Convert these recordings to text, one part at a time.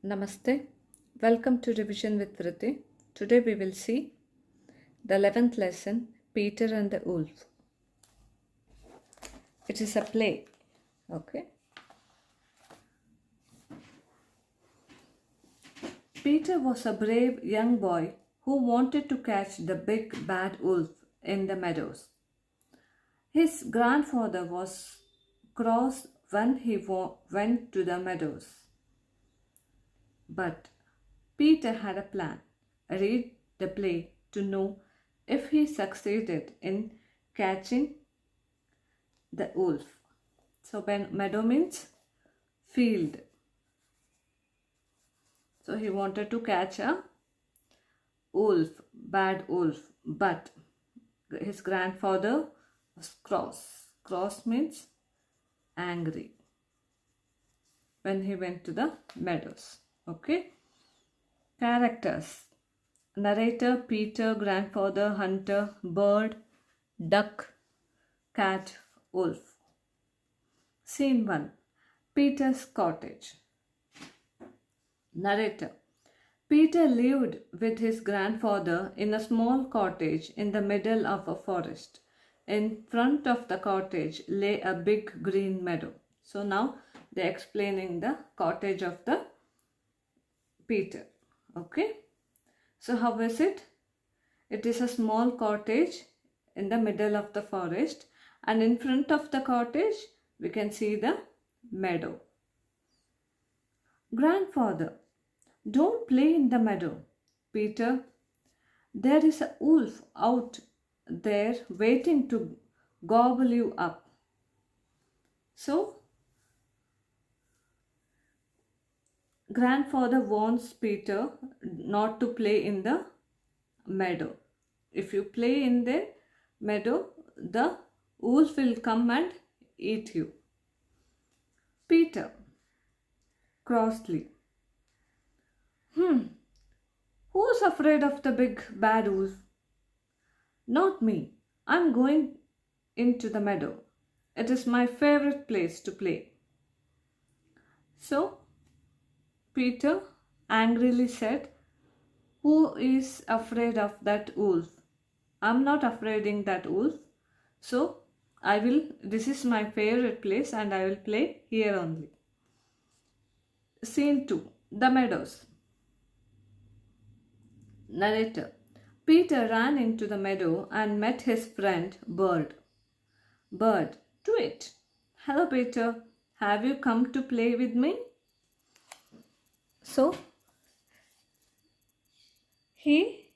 Namaste. Welcome to Revision with Vrithi. Today we will see the 11th lesson, Peter and the Wolf. It is a play. Okay. Peter was a brave young boy who wanted to catch the big bad wolf in the meadows. His grandfather was cross when he went to the meadows. But Peter had a plan. Read the play to know if he succeeded in catching the wolf. So when meadow means field. So he wanted to catch a wolf, bad wolf, but his grandfather was cross. Cross means angry when he went to the meadows. Okay. Characters. Narrator, Peter, grandfather, hunter, bird, duck, cat, wolf. Scene 1. Peter's cottage. Narrator. Peter lived with his grandfather in a small cottage in the middle of a forest. In front of the cottage lay a big green meadow. So now they are explaining the cottage of the Peter. Okay. So how is it? It is a small cottage in the middle of the forest, and in front of the cottage we can see the meadow. Grandfather, don't play in the meadow. Peter, there is a wolf out there waiting to gobble you up. So grandfather warns Peter not to play in the meadow. If you play in the meadow, the wolf will come and eat you. Peter, crossly, who's afraid of the big bad wolf? Not me. I'm going into the meadow. It is my favorite place to play. So Peter angrily said, who is afraid of that wolf? I'm not afraid of that wolf. So this is my favorite place and I will play here only. Scene 2. The meadows. Narrator. Peter ran into the meadow and met his friend Bird. Bird, do it. Hello Peter, have you come to play with me? So he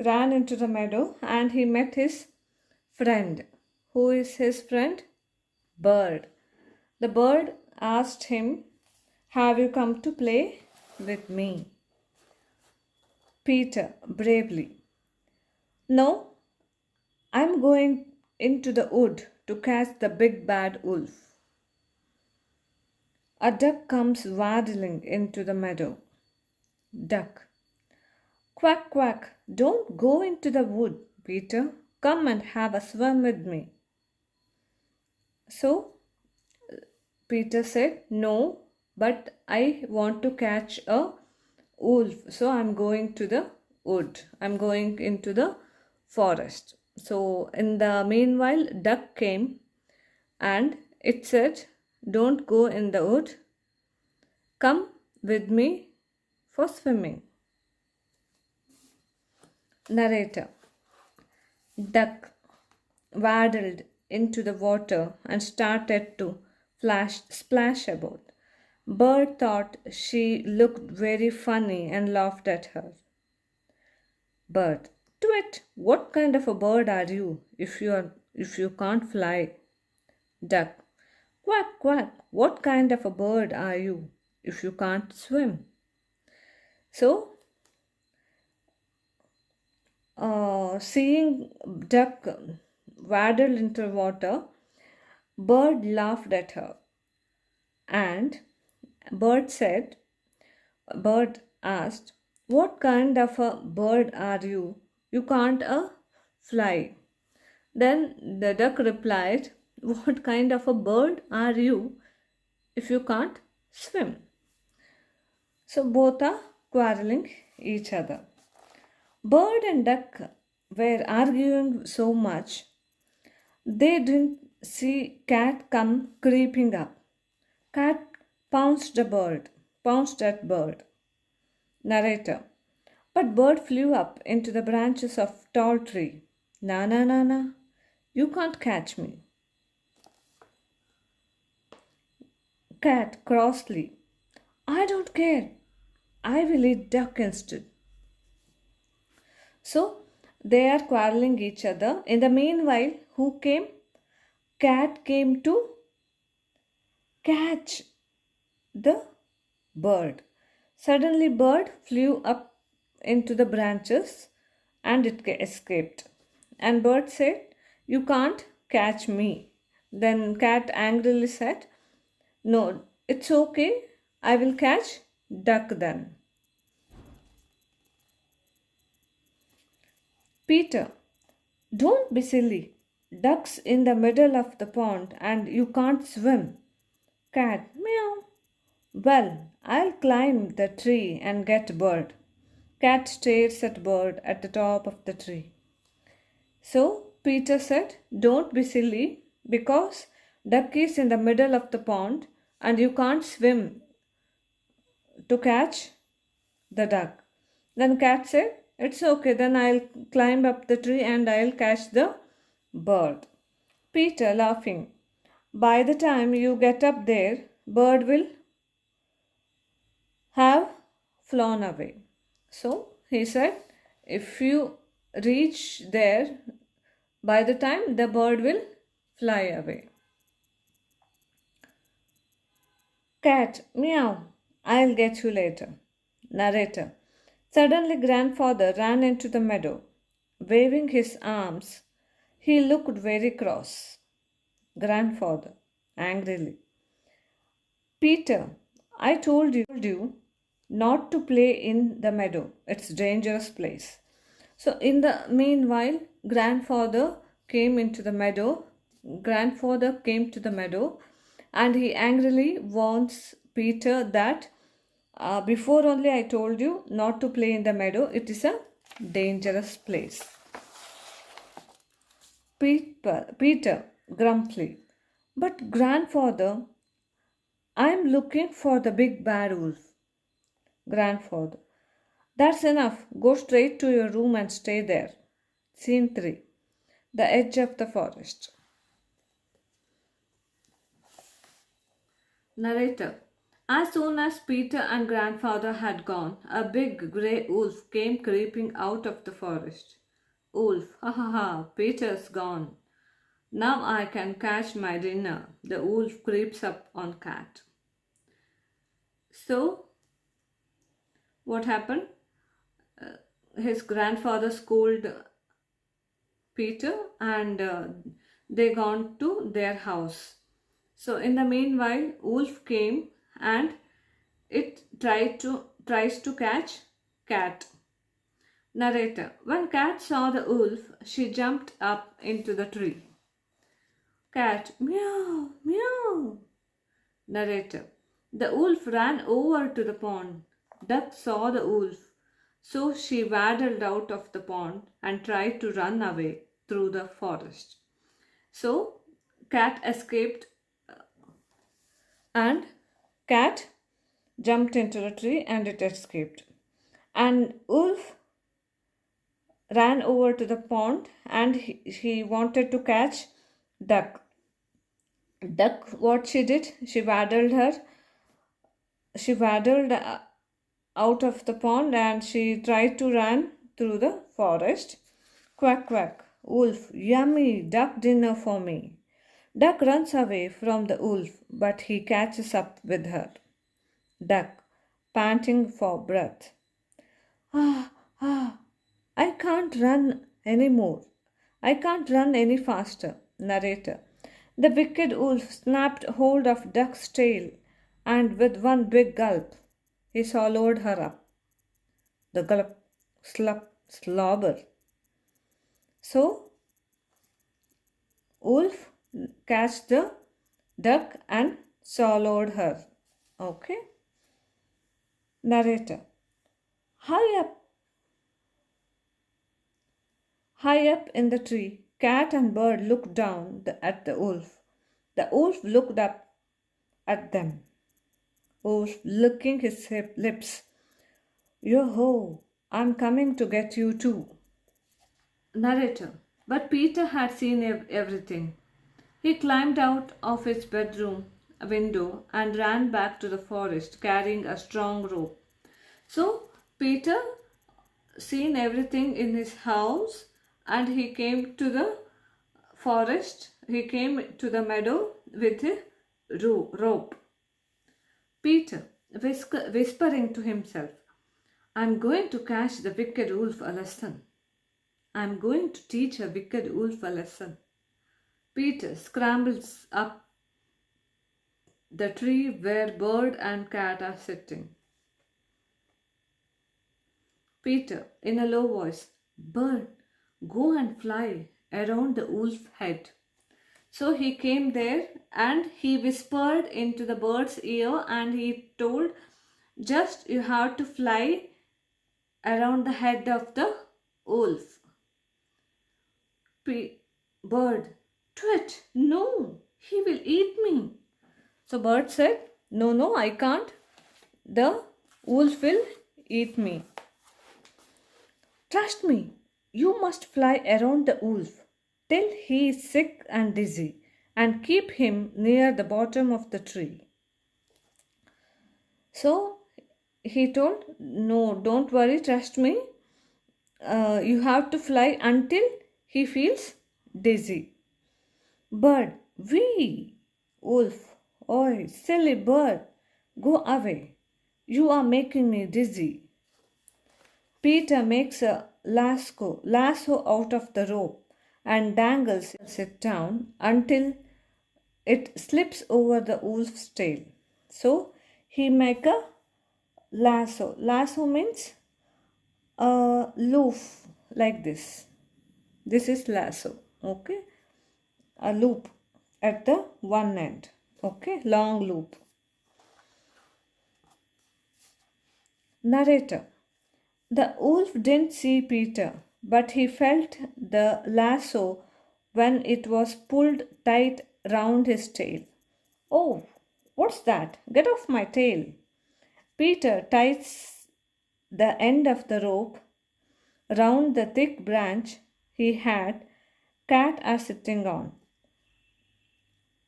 ran into the meadow and he met his friend. Who is his friend? Bird. The bird asked him, have you come to play with me? Peter bravely, no, I'm going into the wood to catch the big bad wolf. A duck comes waddling into the meadow. Duck, quack, quack, don't go into the wood, Peter. Come and have a swim with me. So Peter said, no, but I want to catch a wolf. So I'm going to the wood. I'm going into the forest. So in the meanwhile, duck came and it said, don't go in the wood. Come with me for swimming. Narrator. Duck waddled into the water and started to splash about. Bird thought she looked very funny and laughed at her. Bird, twit, what kind of a bird are you if you can't fly? Duck, quack, quack, what kind of a bird are you if you can't swim? So seeing duck waddle into water, bird laughed at her. And bird asked, what kind of a bird are you? You can't fly. Then the duck replied, what kind of a bird are you if you can't swim? So both are quarreling each other. Bird and duck were arguing so much they didn't see cat come creeping up. Cat pounced at bird. Narrator. But bird flew up into the branches of tall tree. Na na na na, you can't catch me. Cat crossly. I don't care. I will eat duck instead. So they are quarreling each other. In the meanwhile, who came? Cat came to catch the bird. Suddenly, bird flew up into the branches and it escaped. And bird said, "You can't catch me." Then cat angrily said, "No, it's okay. I will catch duck then." Peter, don't be silly. Duck's in the middle of the pond and you can't swim. Cat, meow. Well, I'll climb the tree and get bird. Cat stares at bird at the top of the tree. So Peter said, don't be silly because duck is in the middle of the pond and you can't swim to catch the duck. Then cat said, it's okay, then I'll climb up the tree and I'll catch the bird. Peter laughing, by the time you get up there, bird will have flown away. So he said, if you reach there, by the time the bird will fly away. Cat, meow, I'll get you later. Narrator. Suddenly grandfather ran into the meadow. Waving his arms, he looked very cross. Grandfather, angrily. Peter, I told you not to play in the meadow. It's a dangerous place. So in the meanwhile, grandfather came into the meadow. Grandfather came to the meadow and he angrily warns Peter that before only I told you not to play in the meadow. It is a dangerous place. Peter grumpily, but grandfather, I am looking for the big bad wolf. Grandfather, that's enough. Go straight to your room and stay there. Scene 3. The edge of the forest. Narrator. As soon as Peter and grandfather had gone, a big grey wolf came creeping out of the forest. Wolf, ha ha ha, Peter's gone. Now I can catch my dinner. The wolf creeps up on cat. So, what happened? His grandfather scolded Peter and they gone to their house. So in the meanwhile, wolf came and it tries to catch cat. Narrator. When cat saw the wolf, she jumped up into the tree. Cat, meow, meow. Narrator. The wolf ran over to the pond. Duck saw the wolf, so she waddled out of the pond and tried to run away through the forest. So cat escaped and cat jumped into the tree and it escaped. And wolf ran over to the pond and he wanted to catch duck. Duck, what she did? She waddled out of the pond and she tried to run through the forest. Quack, quack. Wolf, yummy duck dinner for me. Duck runs away from the wolf, but he catches up with her. Duck, panting for breath. Ah, ah, I can't run any more. I can't run any faster. Narrator. The wicked wolf snapped hold of Duck's tail and with one big gulp, he swallowed her up. The gulp, slobber. So, wolf catched the duck and swallowed her. Okay. Narrator. High up, high up in the tree, cat and bird looked down at the wolf. The wolf looked up at them. Wolf licking his lips. Yo-ho, I'm coming to get you too. Narrator. But Peter had seen everything. He climbed out of his bedroom window and ran back to the forest carrying a strong rope. So Peter seen everything in his house and he came to the forest. He came to the meadow with a rope. Peter, whispering to himself, I'm going to catch the wicked wolf a lesson. I'm going to teach a wicked wolf a lesson. Peter scrambles up the tree where bird and cat are sitting. Peter, in a low voice, Bird, go and fly around the wolf's head. So he came there and he whispered into the bird's ear and he told, just you have to fly around the head of the wolf. Bird, twit, no, he will eat me. So bird said, no, I can't. The wolf will eat me. Trust me, you must fly around the wolf till he is sick and dizzy and keep him near the bottom of the tree. So he told, no, don't worry, trust me. You have to fly until he feels dizzy. Bird, wee. Wolf, oi, silly bird, go away. You are making me dizzy. Peter makes a lasso out of the rope and dangles it down until it slips over the wolf's tail. So he makes a lasso. Lasso means a loop like this. This is lasso, okay? A loop at the one end, okay? Long loop. Narrator. The wolf didn't see Peter, but he felt the lasso when it was pulled tight round his tail. Oh, what's that? Get off my tail. Peter ties the end of the rope round the thick branch he had cat are sitting on,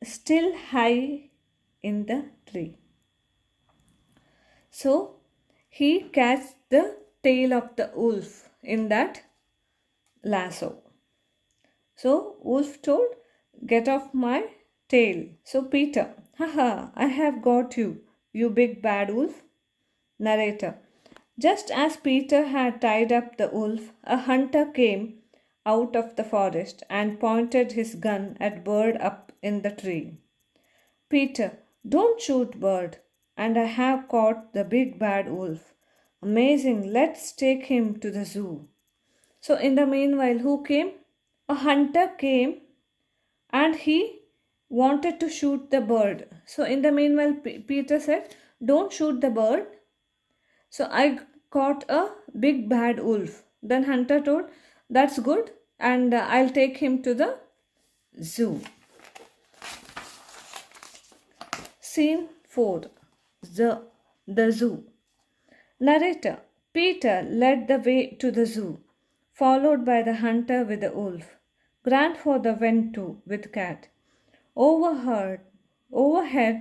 still high in the tree. So he catches the tail of the wolf in that lasso. So wolf told, get off my tail. So Peter, haha, I have got you, you big bad wolf. Narrator. Just as Peter had tied up the wolf, a hunter came out of the forest and pointed his gun at Bird up in the tree. Peter, don't shoot Bird, and I have caught the big bad wolf. Amazing, let's take him to the zoo. So in the meanwhile, who came? A hunter came and he wanted to shoot the bird. So in the meanwhile, Peter said, don't shoot the bird. So I caught a big bad wolf. Then hunter told, that's good, and I'll take him to the zoo. Scene 4. The zoo. Narrator. Peter led the way to the zoo, followed by the hunter with the wolf. Grandfather went too with cat. Overhead,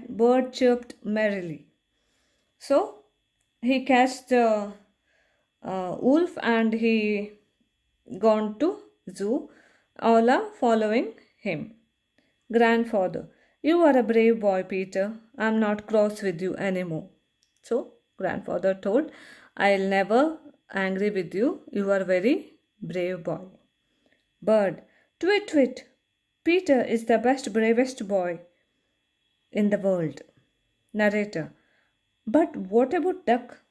bird chirped merrily. So he catched the wolf and he gone to zoo. All are following him. Grandfather, you are a brave boy, Peter. I'm not cross with you anymore. So grandfather told, I'll never angry with you. You are very brave boy. Bird, twit twit. Peter is the bravest boy in the world. Narrator, but what about duck?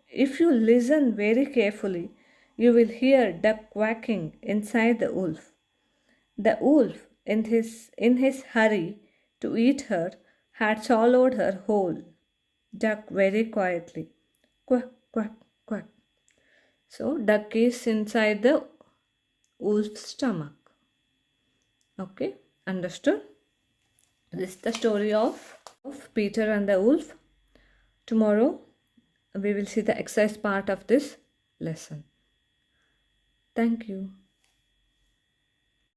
If you listen very carefully, you will hear duck quacking inside the wolf. The wolf, in his hurry to eat her, had swallowed her whole. Duck very quietly. quack, quack, quack. So, duck is inside the wolf's stomach. Okay, understood? This is the story of Peter and the wolf. Tomorrow, we will see the exercise part of this lesson. Thank you.